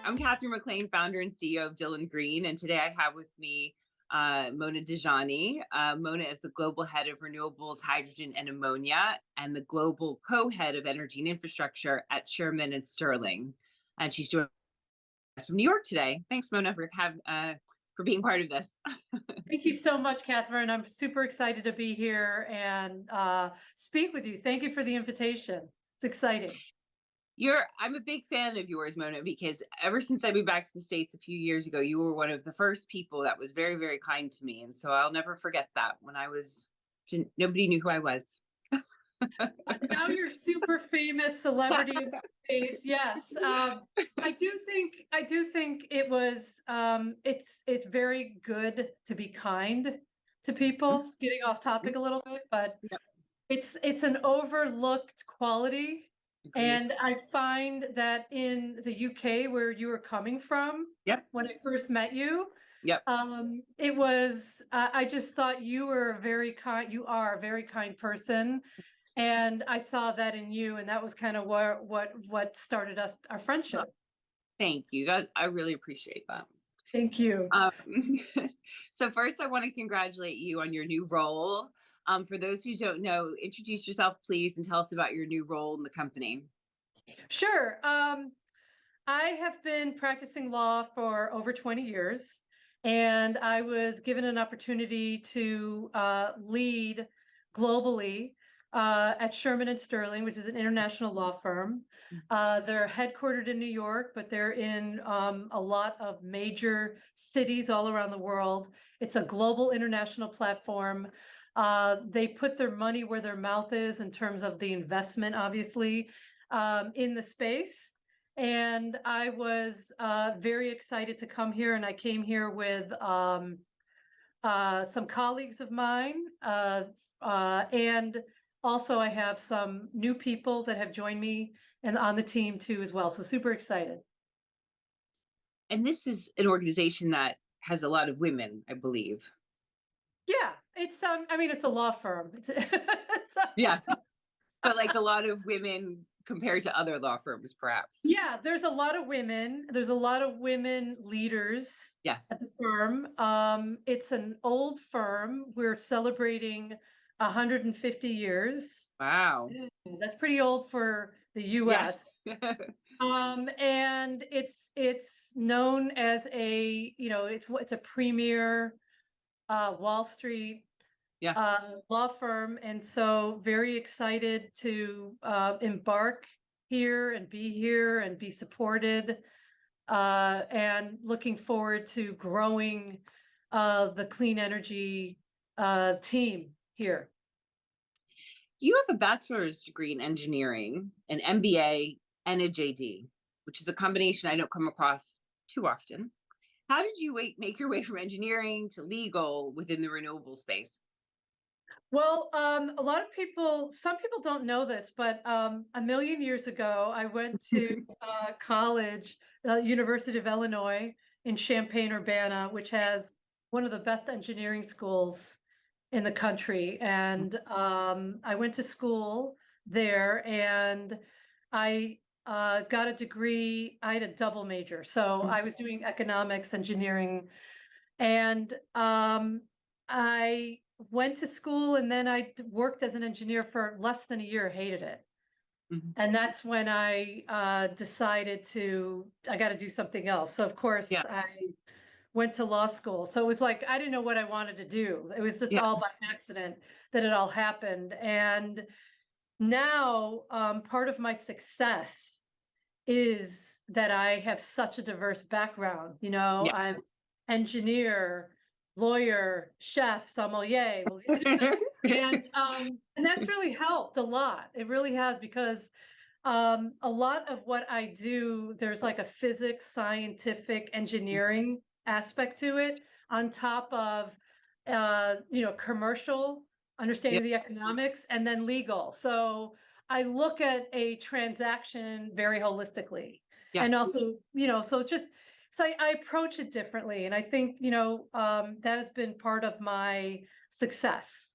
I'm Catherine McLean, founder and CEO of Dylan Green, and today I have with me Mona Dajani. Mona is the global head of renewables, hydrogen, and ammonia, and the global co-head of energy and infrastructure at Shearman Sterling. And she's joining us from New York today. Thanks, Mona, for being part of this. Thank you so much, Catherine. I'm super excited to be here and speak with you. Thank you for the invitation. It's exciting. I'm a big fan of yours, Mona, because ever since I moved back to the States a few years ago, you were one of the first people that was very, very kind to me. And so I'll never forget that. Nobody knew who I was. Now you're super famous celebrity in the space. Yes. I do think it was, it's very good to be kind to people, getting off topic a little bit, but it's an overlooked quality. Agreed. And I find that in the UK, where you were coming from, when I first met you, it was, I just thought you are a very kind person. And I saw that in you, and that was kind of what started our friendship. Thank you. I really appreciate that. Thank you. So first, I want to congratulate you on your new role. For those who don't know, introduce yourself, please, and tell us about your new role in the company. Sure. I have been practicing law for over 20 years, and I was given an opportunity to lead globally at Shearman Sterling, which is an international law firm. They're headquartered in New York, but they're in a lot of major cities all around the world. It's a global international platform. They put their money where their mouth is in terms of the investment, obviously, in the space. And I was very excited to come here, and I came here with some colleagues of mine, and also I have some new people that have joined me and on the team too as well. So super excited. And this is an organization that has a lot of women, I believe. Yeah, it's I mean, it's a law firm. Yeah, but like a lot of women compared to other law firms, perhaps. Yeah, there's a lot of women. There's a lot of women leaders at the firm. It's an old firm. We're celebrating 150 years. Wow. That's pretty old for the US. Yeah. And it's known as it's a premier Wall Street law firm. And so very excited to embark here and be supported, and looking forward to growing the clean energy team here. You have a bachelor's degree in engineering, an MBA, and a JD, which is a combination I don't come across too often. How did you make your way from engineering to legal within the renewable space? Well, some people don't know this, but a million years ago, I went to college, University of Illinois in Champaign-Urbana, which has one of the best engineering schools in the country. And I went to school there, and I got a degree. I had a double major. So I was doing economics, engineering, and I went to school, and then I worked as an engineer for less than a year, hated it. And that's when I decided I got to do something else. So of course I went to law school. So it was like, I didn't know what I wanted to do. It was just all by accident that it all happened. And now part of my success is that I have such a diverse background. I'm engineer, lawyer, chef, sommelier, and that's really helped a lot. It really has, because a lot of what I do, there's like a physics, scientific, engineering aspect to it, on top of commercial understanding of the economics, and then legal. So I look at a transaction very holistically, and also so I approach it differently. And I think, that has been part of my success.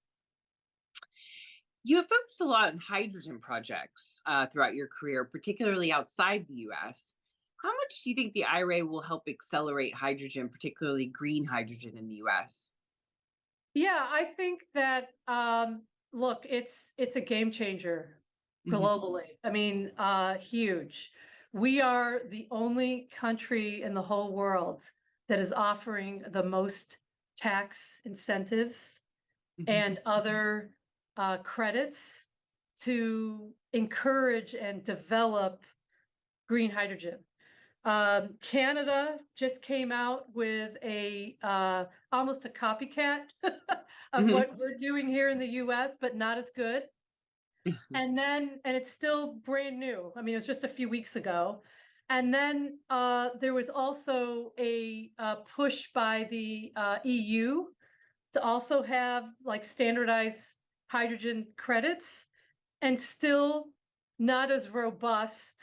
You have focused a lot on hydrogen projects throughout your career, particularly outside the US. How much do you think the IRA will help accelerate hydrogen, particularly green hydrogen in the US? Yeah, I think that look, it's a game changer Hmm. globally. I mean, huge. We are the only country in the whole world that is offering the most tax incentives Hmm. and other credits to encourage and develop green hydrogen. Canada just came out with a almost a copycat of Hmm. what we're doing here in the US, but not as good. And it's still brand new. I mean, it was just a few weeks ago. And then there was also a push by the EU to also have like standardized hydrogen credits, and still not as robust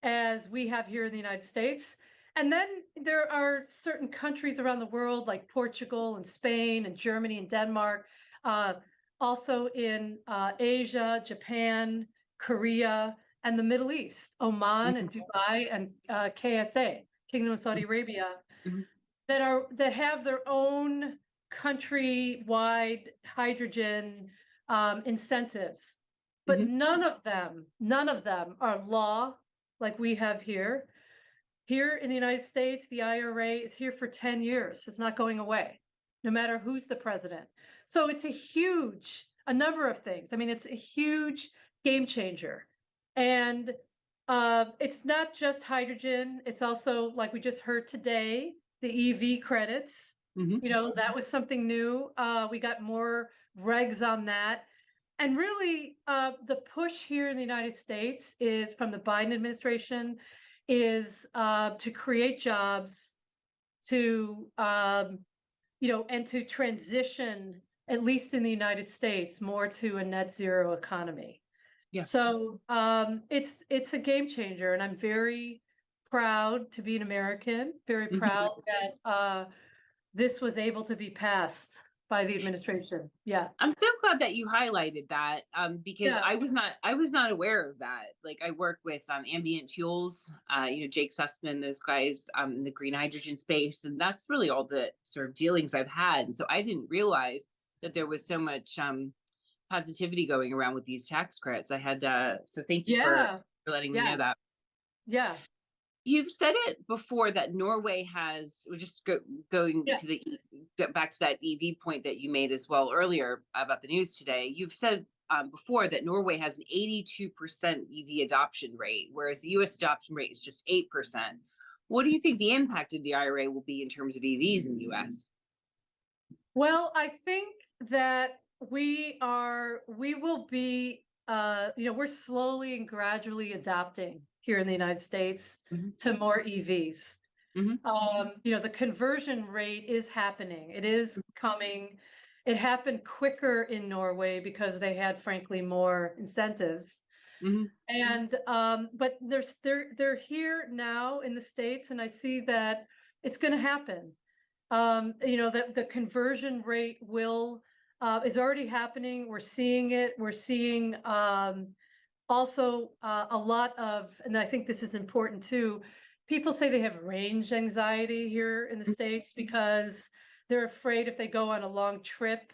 as we have here in the United States. And then there are certain countries around the world like Portugal and Spain and Germany and Denmark, uh, also in Asia, Japan, Korea, and the Middle East, Oman and Dubai and KSA, Kingdom of Saudi Arabia, Hmm. that have their own country-wide hydrogen incentives, but Hmm. none of them are law like we have here. Here in the United States, the IRA is here for 10 years. It's not going away, no matter who's the president. So it's a number of things. I mean, it's a huge game changer. And it's not just hydrogen. It's also, like we just heard today, the EV credits. Hmm. That was something new. We got more regs on that. And really, the push here in the United States is from the Biden administration is to create jobs, to and to transition, at least in the United States, more to a net zero economy. Yeah. So it's a game changer, and I'm very proud to be an American. Very Hmm. proud that this was able to be passed by the administration. Yeah, I'm so glad that you highlighted that, because yeah, I was not aware of that. Like I work with ambient fuels, Jake Sussman, those guys in the green hydrogen space, and that's really all the sort of dealings I've had. And so I didn't realize that there was so much positivity going around with these tax credits. I had so thank you yeah, for letting me know yeah, that. yeah, You've said it before that Norway has, we're just going yeah. to get back to that EV point that you made as well earlier about the news today. You've said before that Norway has an 82% EV adoption rate, whereas the US adoption rate is just 8%. What do you think the impact of the IRA will be in terms of EVs in the US? Well, I think that we will be, we're slowly and gradually adapting here in the United States Hmm. to more EVs. Hmm. The conversion rate is happening. It is coming. It happened quicker in Norway because they had, frankly, more incentives. Hmm. And but they're here now in the States, and I see that it's going to happen. That the conversion rate will is already happening. We're seeing it. We're seeing also a lot of, and I think this is important too. People say they have range anxiety here in the States because they're afraid if they go on a long trip,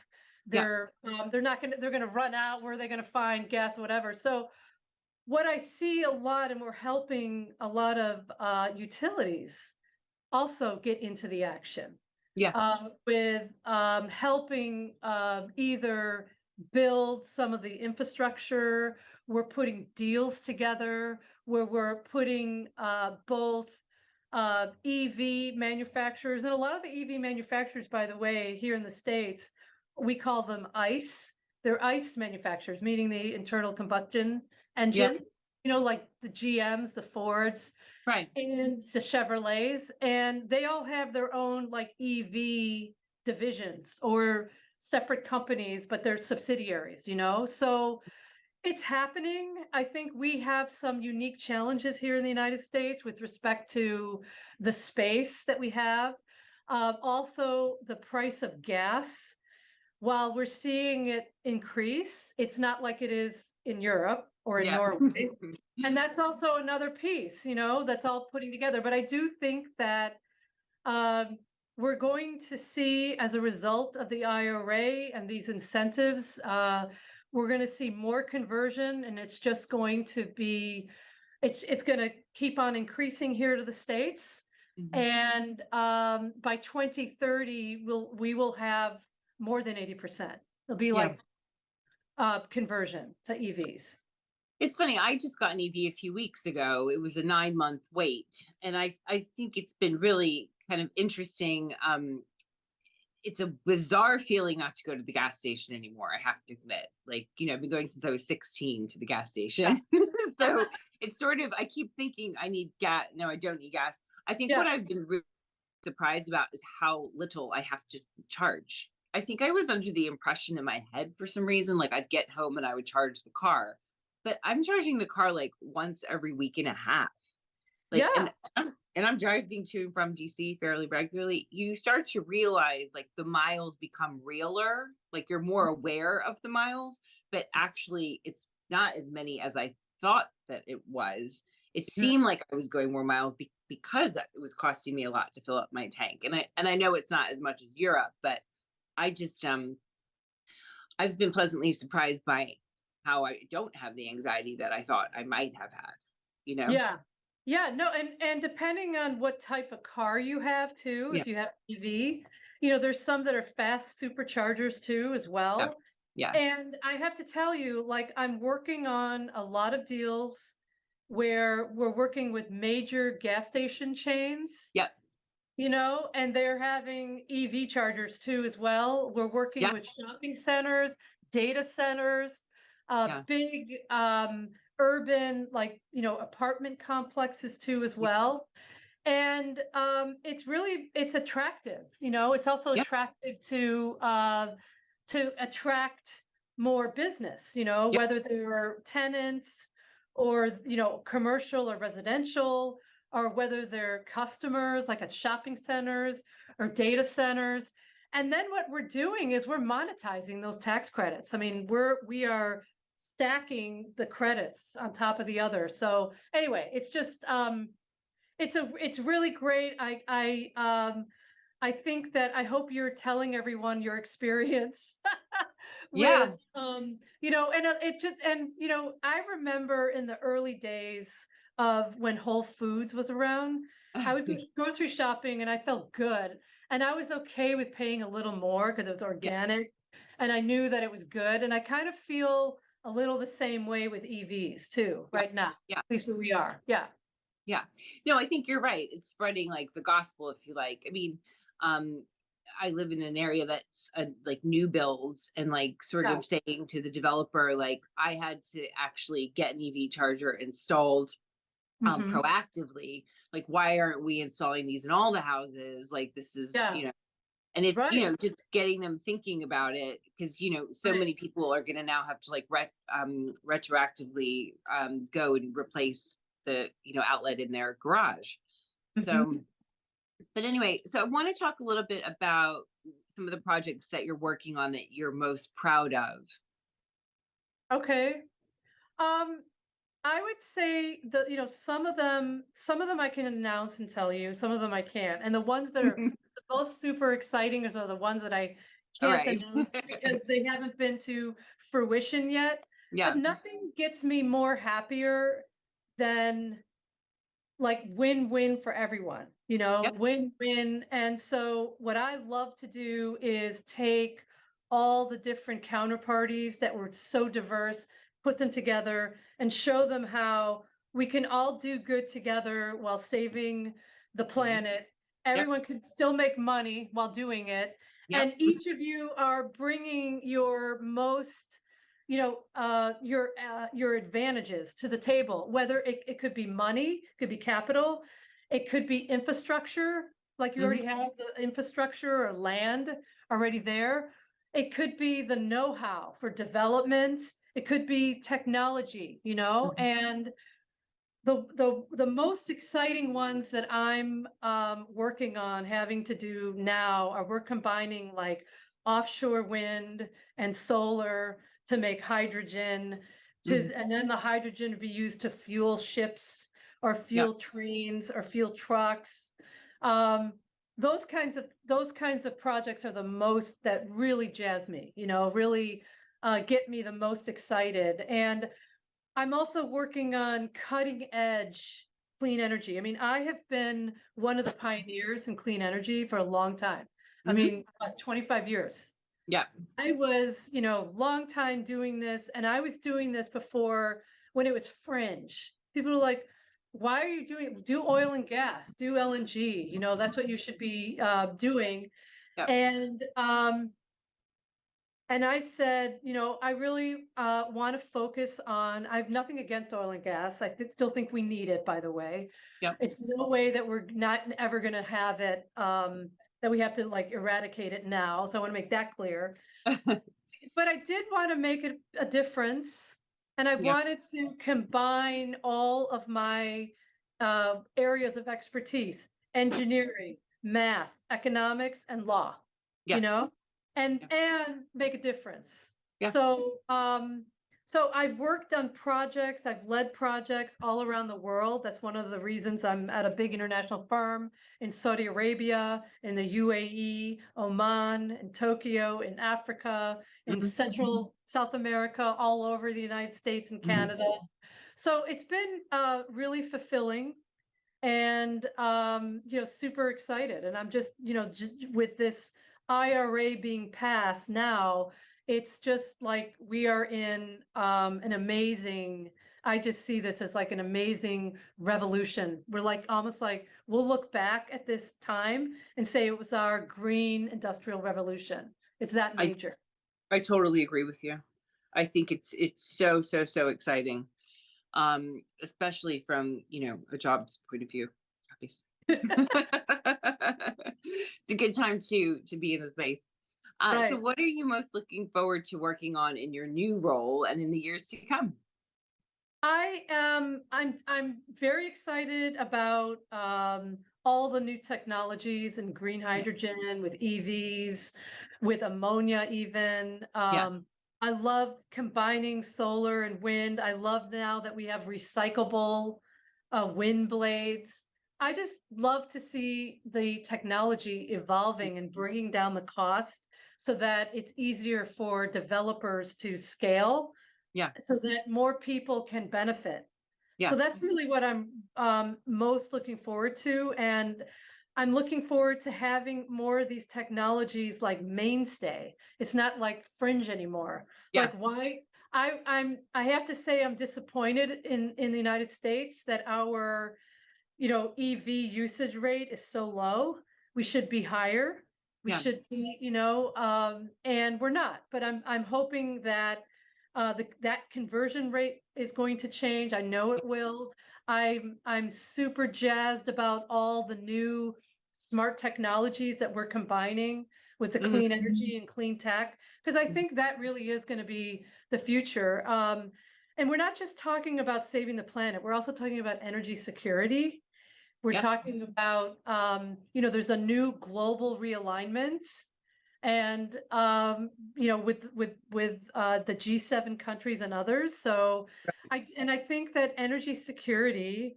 Yeah. they're gonna run out. Where are they gonna find gas, whatever? So what I see a lot, and we're helping a lot of utilities also get into the action Yeah. with helping either build some of the infrastructure. We're putting deals together where we're putting both EV manufacturers, and a lot of the EV manufacturers, by the way, here in the States, we call them ICE. They're ICE manufacturers, meaning the internal combustion Yeah. engine, like the GMs, the Fords, Right. and the Chevrolets, and they all have their own like EV divisions or separate companies, but they're subsidiaries. So it's happening. I think we have some unique challenges here in the United States with respect to the space that we have. Also, the price of gas. While we're seeing it increase, it's not like it is in Europe or in Yeah. Norway. And that's also another piece, that's all putting together. But I do think that we're going to see, as a result of the IRA and these incentives, we're going to see more conversion, and it's just going to be, it's going to keep on increasing here to the States. Mhm. And by 2030, we will have more than 80%. It'll be Yeah. like conversion to EVs. It's funny, I just got an EV a few weeks ago. It was a 9-month wait. And I think it's been really kind of interesting. It's a bizarre feeling not to go to the gas station anymore, I have to admit. Like, I've been going since I was 16 to the gas station. So it's sort of, I keep thinking I need gas. No, I don't need gas. I think what Yeah. I've been really surprised about is how little I have to charge. I think I was under the impression in my head for some reason, like I'd get home and I would charge the car, but I'm charging the car like once every week and a half. Like, Yeah. and I'm driving to and from DC fairly regularly. You start to realize like the miles become realer, like you're more aware of the miles, but actually it's not as many as I thought that it was. It seemed like I was going more miles because it was costing me a lot to fill up my tank. And I know it's not as much as Europe, but I just I've been pleasantly surprised by how I don't have the anxiety that I thought I might have had. Yeah. Yeah. No, and depending on what type of car you have too, Yeah. if you have EV, there's some that are fast superchargers too as Yeah. well. Yeah. And I have to tell you, like, I'm working on a lot of deals where we're working with major gas station chains, Yep. and they're having EV chargers too as well. We're working Yeah. with shopping centers, data centers, Yeah. big urban, like, apartment complexes too as Yeah. well. And it's attractive, it's also Yep. attractive to attract more business, Yep. whether they're tenants or, commercial or residential, or whether they're customers like at shopping centers or data centers. And then what we're doing is we're monetizing those tax credits. I mean, we are stacking the credits on top of the other. So anyway, it's just it's really great. I think that I hope you're telling everyone your experience Yeah. with and it just and I remember in the early days of when Whole Foods was around, I would go grocery shopping and I felt good, and I was okay with paying a little more because it was Yeah. organic and I knew that it was good. And I kind of feel a little the same way with EVs too Yeah. right now, Yeah. at least where we are. Yeah. Yeah. No, I think you're right. It's spreading like the gospel, if you like. I mean, um, I live in an area that's like new builds and like sort Yeah. of saying to the developer, like, I had to actually get an EV charger installed Mhm. proactively. Like, why aren't we installing these in all the houses? Like, this is, Yeah. and it's, Right. just getting them thinking about it because, so Right. many people are going to now have to like retroactively go and replace the, outlet in their garage. Mhm. So, but anyway, so I want to talk a little bit about some of the projects that you're working on that you're most proud of. Okay. Um, I would say that, some of them I can announce and tell you, some of them I can't. And the ones that are the most super exciting are the ones that I All can't right. announce because they haven't been to fruition yet. Yeah. But nothing gets me more happier than like win-win for everyone, Yep. win-win. And so what I love to do is take all the different counterparties that were so diverse, put them together and show them how we can all do good together while saving the Mhm. planet. Yep. Everyone can still make money while doing it. Yep. And each of you are bringing your most your advantages to the table, whether it could be money, could be capital, it could be infrastructure, like you Mhm. already have the infrastructure or land already there. It could be the know-how for development, it could be technology, Mhm. and the most exciting ones that I'm working on having to do now are we're combining like offshore wind and solar to make hydrogen, to, and then the hydrogen to be used to fuel ships or Yeah. fuel trains or fuel trucks. Um, those kinds of projects are the most that really jazz me, really get me the most excited. And I'm also working on cutting edge clean energy. I mean, I have been one of the pioneers in clean energy for a long time. I Hmm. mean, 25 years. Yeah. I was, long time doing this, and I was doing this before when it was fringe. People were like, why are you do oil and gas, do LNG, that's what you should be doing. Yeah. And I said, I really want to focus on, I have nothing against oil and gas. I still think we need it, by the way. Yeah. It's no way that we're not ever going to have it, that we have to like eradicate it now. So I want to make that clear. But I did want to make a difference. And I Yeah. wanted to combine all of my areas of expertise, engineering, math, economics, and law, Yeah. and make a difference. Yeah. So I've worked on projects, I've led projects all around the world. That's one of the reasons I'm at a big international firm in Saudi Arabia, in the UAE, Oman, in Tokyo, in Africa, in Mhm. Central South America, all over the United States and Canada. So it's been really fulfilling and super excited. And I'm just, with this IRA being passed now, it's just like we are in an amazing, I just see this as like an amazing revolution. We're like almost like we'll look back at this time and say it was our green industrial revolution. It's that I major. I totally agree with you. I think it's so, so, so exciting. Especially from, a job's point of view, obviously. It's a good time to be in the space. So Right. what are you most looking forward to working on in your new role and in the years to come? I'm very excited about all the new technologies and green Yeah. hydrogen with EVs, with ammonia even. Yeah. I love combining solar and wind. I love now that we have recyclable wind blades. I just love to see the technology evolving and bringing down the cost so that it's easier for developers to scale Yeah. so that more people can benefit. Yeah. So that's really what I'm most looking forward to. And I'm looking forward to having more of these technologies like mainstay. It's not like fringe anymore. Yeah. Like why I have to say I'm disappointed in the United States that our, EV usage rate is so low. We should be higher. We Yeah. should be, and we're not. But I'm hoping that that conversion rate is going to change. I know it will. I'm super jazzed about all the new smart technologies that we're combining with the Mhm. clean energy and clean tech, because I think that really is going to be the future. And we're not just talking about saving the planet. We're also talking about energy security. We're Yeah. talking about, there's a new global realignment and with the G7 countries and others. So I think that energy security,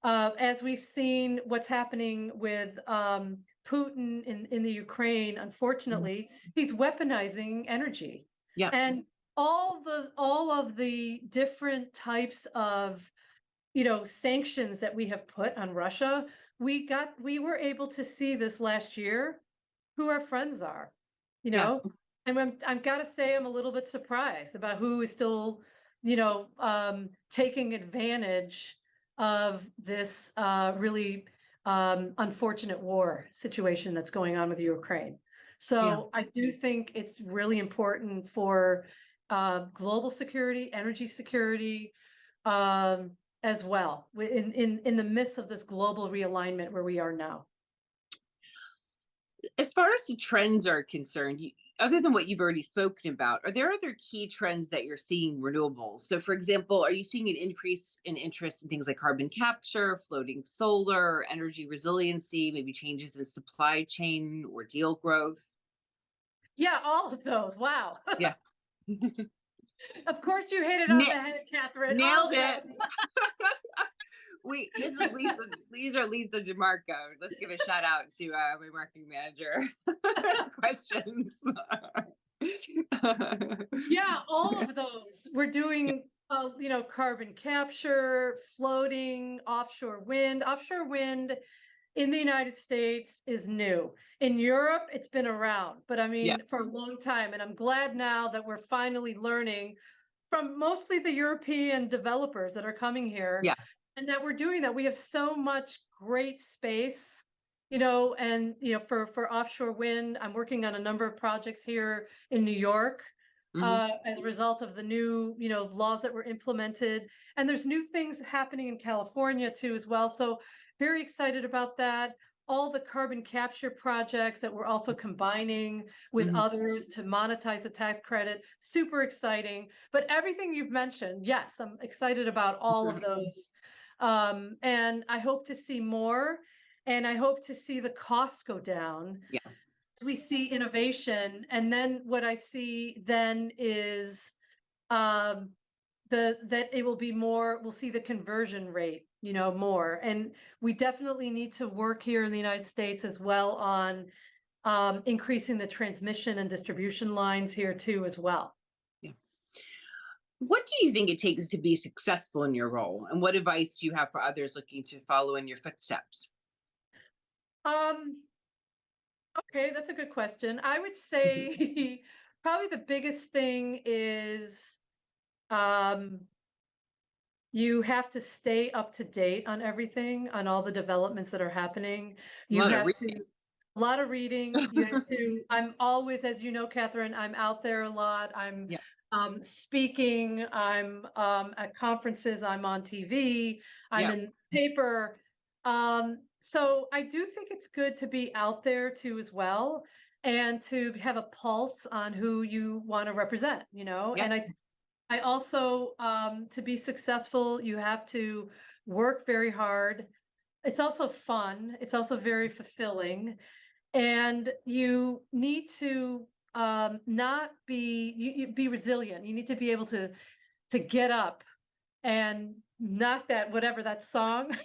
as we've seen what's happening with Putin in the Ukraine, Mhm. unfortunately, he's weaponizing energy. Yeah. And all of the different types of sanctions that we have put on Russia, we were able to see this last year who our friends are, you Yeah. know? And I've got to say, I'm a little bit surprised about who is still, taking advantage of this really unfortunate war situation that's going on with Ukraine. Yeah. So I do think it's really important for global security, energy security, um, as well, in the midst of this global realignment where we are now. As far as the trends are concerned, other than what you've already spoken about, are there other key trends that you're seeing in renewables? So, for example, are you seeing an increase in interest in things like carbon capture, floating solar, energy resiliency, maybe changes in supply chain or deal growth? Yeah, all of those. Wow. Yeah. Of course you hit it on Na- the head, Catherine. Nailed Oh, it. This is Lisa. These are Lisa DeMarco. Let's give a shout out to my marketing manager. Questions. yeah, all of those. We're Yeah. doing, carbon capture, floating, offshore wind. Offshore wind in the United States is new. In Europe, it's been around, but I Yeah. mean, for a long time. And I'm glad now that we're finally learning from mostly the European developers that are coming here, Yeah. and that we're doing that. We have so much great space, and for offshore wind, I'm working on a number of projects here in New York, Mhm. as a result of the new, laws that were implemented. And there's new things happening in California too as well. So very excited about that. All the carbon capture projects that we're also combining with Mhm. others to monetize the tax credit, super exciting. But everything you've mentioned, yes, I'm excited about all of those. And I hope to see more, and I hope to see the cost go down Yeah. as we see innovation. And then what I see then is um that it will be more, we'll see the conversion rate, more. And we definitely need to work here in the United States as well on increasing the transmission and distribution lines here too as well. Yeah. What do you think it takes to be successful in your role? And what advice do you have for others looking to follow in your footsteps? Um, okay, that's a good question. I would say probably the biggest thing is um you have to stay up to date on everything, on all the developments that are happening. A You lot of have reading. to, a lot of reading. You have to, I'm always, as you know, Catherine, I'm out there a lot. I'm Yeah. speaking, I'm at conferences, I'm on TV, I'm Yeah. in paper. So I do think it's good to be out there too as well, and to have a pulse on who you want to represent, Yeah. and I also, to be successful, you have to work very hard. It's also fun. It's also very fulfilling. And you need to not be, you be resilient. You need to be able to get up and knock that, whatever that song.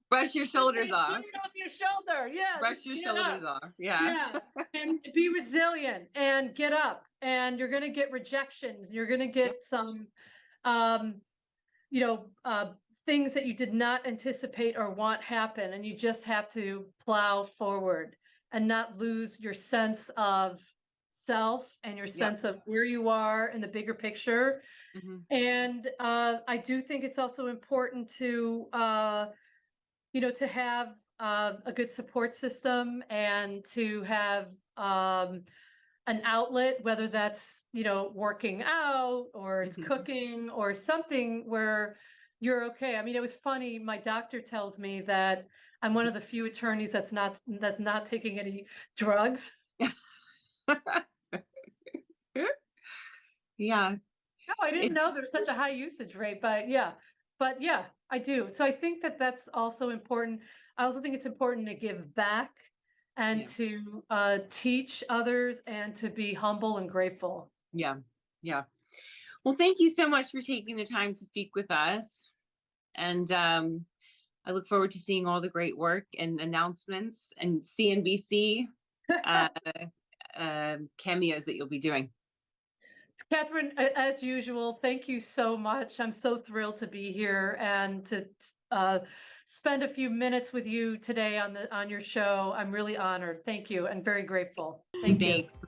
Brush your shoulders Get off. it off your shoulder. Yeah, Brush just your get shoulders up. off. Yeah. Yeah. And be resilient and get up. And you're gonna get rejections. You're gonna Yep. get some um, you know, uh, things that you did not anticipate or want happen, and you just have to plow forward and not lose your sense of self and your Yep. sense of where you are in the bigger picture. Mhm. And I do think it's also important to have a good support system, and to have an outlet, whether that's, working out or it's Mhm. cooking or something where you're okay. I mean, it was funny. My doctor tells me that I'm one of the few attorneys that's not taking any drugs. Yeah. No, I didn't It's know there's such a high usage rate, but yeah, I do. So I think that that's also important. I also think it's important to give back, and yeah. to teach others, and to be humble and grateful. Yeah. Yeah. Well, thank you so much for taking the time to speak with us. And I look forward to seeing all the great work and announcements and CNBC uh, cameos that you'll be doing. Catherine, as usual, thank you so much. I'm so thrilled to be here and to spend a few minutes with you today on your show. I'm really honored. Thank you, and very grateful. Thank you. Thanks.